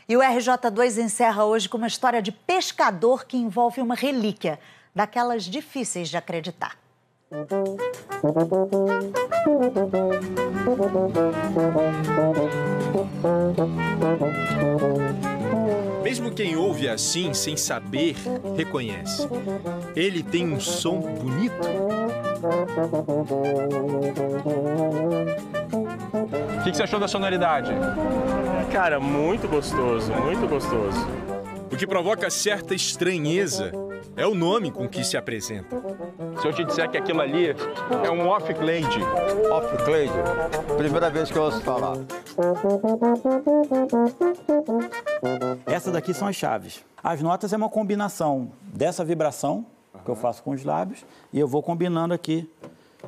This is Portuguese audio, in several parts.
E o RJ2 encerra hoje com uma história de pescador que envolve uma relíquia, daquelas difíceis de acreditar. Mesmo quem ouve assim, sem saber, reconhece. Ele tem um som bonito. O que você achou da sonoridade? Cara, muito gostoso, muito gostoso. O que provoca certa estranheza é o nome com que se apresenta. Se eu te disser que aquilo ali é um off-clade. Off-clade? Primeira vez que eu ouço falar. Essas daqui são as chaves. As notas é uma combinação dessa vibração que eu faço com os lábios e eu vou combinando aqui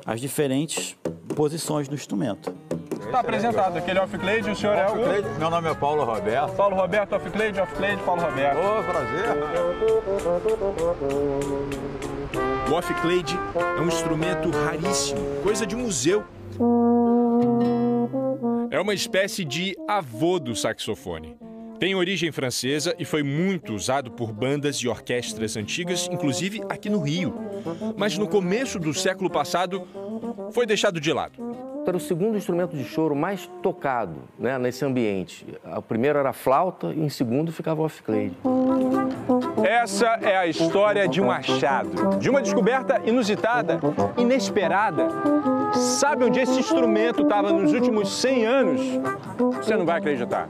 as diferentes posições do instrumento. Está apresentado aquele off-clade, o senhor é o... Meu nome é Paulo Roberto. Paulo Roberto, off-clade, Paulo Roberto. Ô, prazer. O off-clade é um instrumento raríssimo, coisa de museu. É uma espécie de avô do saxofone. Tem origem francesa e foi muito usado por bandas e orquestras antigas, inclusive aqui no Rio. Mas no começo do século passado, foi deixado de lado. Era o segundo instrumento de choro mais tocado, né, nesse ambiente. O primeiro era a flauta e em segundo ficava o off-clade. Essa é a história de um achado, de uma descoberta inusitada, inesperada. Sabe onde esse instrumento estava nos últimos 100 anos? Você não vai acreditar.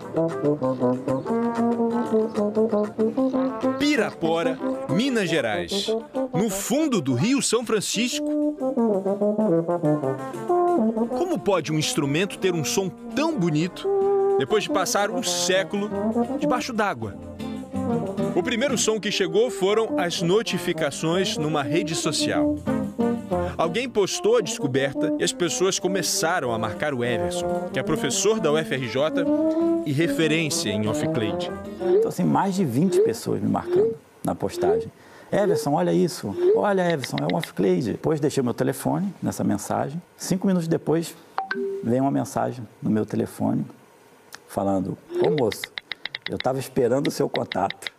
Pirapora, Minas Gerais, no fundo do Rio São Francisco. Como pode um instrumento ter um som tão bonito depois de passar um século debaixo d'água? O primeiro som que chegou foram as notificações numa rede social. Alguém postou a descoberta e as pessoas começaram a marcar o Everson, que é professor da UFRJ e referência em off-clade. Então, assim, mais de 20 pessoas me marcando na postagem. Everson, olha isso. Olha, Everson, é um off-clade. Depois deixei meu telefone nessa mensagem. 5 minutos depois, veio uma mensagem no meu telefone falando: ô moço, eu estava esperando o seu contato.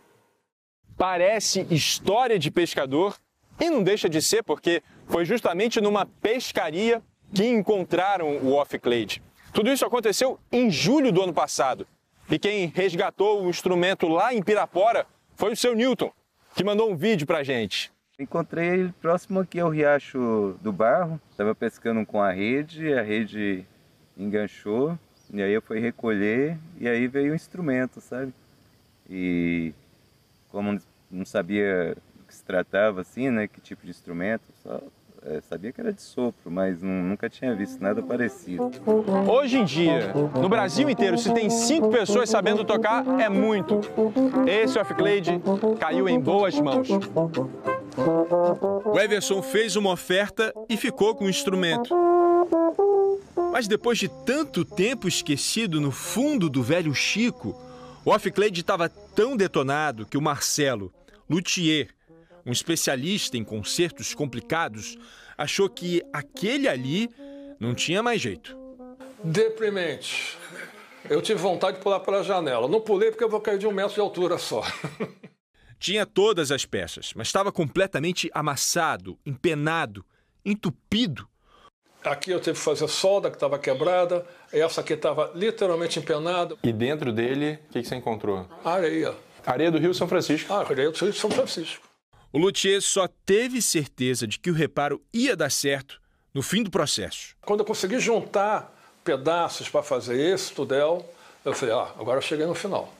Parece história de pescador e não deixa de ser, porque foi justamente numa pescaria que encontraram o off-clade. Tudo isso aconteceu em julho do ano passado. E quem resgatou o instrumento lá em Pirapora foi o seu Newton, que mandou um vídeo pra gente. Encontrei ele próximo aqui ao Riacho do Barro. Estava pescando com a rede enganchou, e aí eu fui recolher, e aí veio o instrumento, sabe? E como não sabia do que se tratava, assim, né, que tipo de instrumento, só sabia que era de sopro, mas nunca tinha visto nada parecido. Hoje em dia, no Brasil inteiro, se tem 5 pessoas sabendo tocar, é muito. Esse off-clade caiu em boas mãos. O Everson fez uma oferta e ficou com o instrumento. Mas depois de tanto tempo esquecido no fundo do velho Chico, o off-clade estava tão detonado que o Marcelo, luthier, um especialista em concertos complicados, achou que aquele ali não tinha mais jeito. Deprimente. Eu tive vontade de pular pela janela. Não pulei porque eu vou cair de 1 metro de altura só. Tinha todas as peças, mas estava completamente amassado, empenado, entupido. Aqui eu tive que fazer solda, que estava quebrada. Essa aqui estava literalmente empenada. E dentro dele, o que você encontrou? Areia. Areia do Rio São Francisco. Areia do Rio São Francisco. O luthier só teve certeza de que o reparo ia dar certo no fim do processo. Quando eu consegui juntar pedaços para fazer esse tudel, eu falei, agora eu cheguei no final.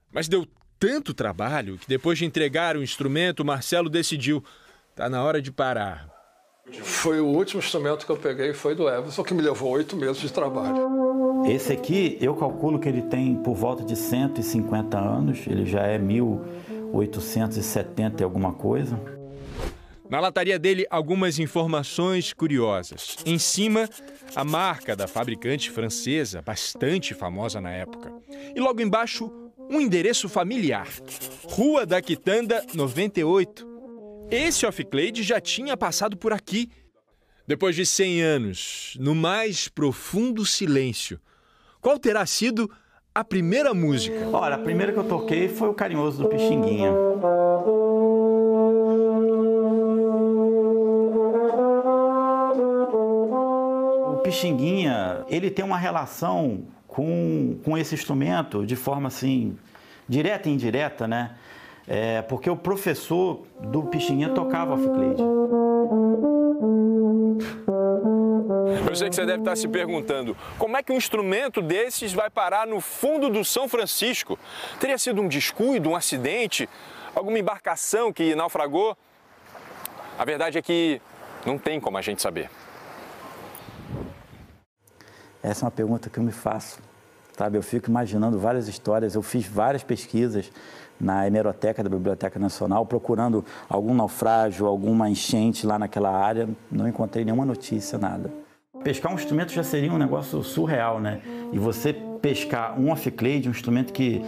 Mas deu tanto trabalho que depois de entregar o instrumento, o Marcelo decidiu, tá na hora de parar. Foi o último instrumento que eu peguei, foi do Everson, que me levou 8 meses de trabalho. Esse aqui, eu calculo que ele tem por volta de 150 anos, ele já é 1870 e alguma coisa. Na lataria dele, algumas informações curiosas. Em cima, a marca da fabricante francesa, bastante famosa na época. E logo embaixo, um endereço familiar. Rua da Quitanda, 98. Esse off-clade já tinha passado por aqui. Depois de 100 anos, no mais profundo silêncio, qual terá sido a primeira música? Olha, a primeira que eu toquei foi o Carinhoso do Pixinguinha. O Pixinguinha, ele tem uma relação com esse instrumento de forma assim, direta e indireta, né? Porque o professor do Pixinguinha tocava off-clade. Eu sei que você deve estar se perguntando, como é que um instrumento desses vai parar no fundo do São Francisco? Teria sido um descuido, um acidente, alguma embarcação que naufragou? A verdade é que não tem como a gente saber. Essa é uma pergunta que eu me faço, sabe? Eu fico imaginando várias histórias, eu fiz várias pesquisas na hemeroteca da Biblioteca Nacional, procurando algum naufrágio, alguma enchente lá naquela área, não encontrei nenhuma notícia, nada. Pescar um instrumento já seria um negócio surreal, né? E você pescar um off-clade, um instrumento que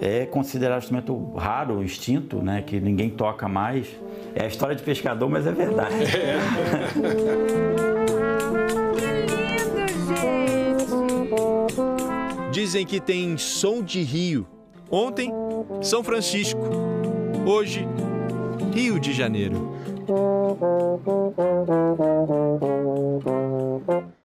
é considerado um instrumento raro, extinto, né? Que ninguém toca mais. É a história de pescador, mas é verdade. Dizem que tem som de rio. Ontem, São Francisco. Hoje, Rio de Janeiro.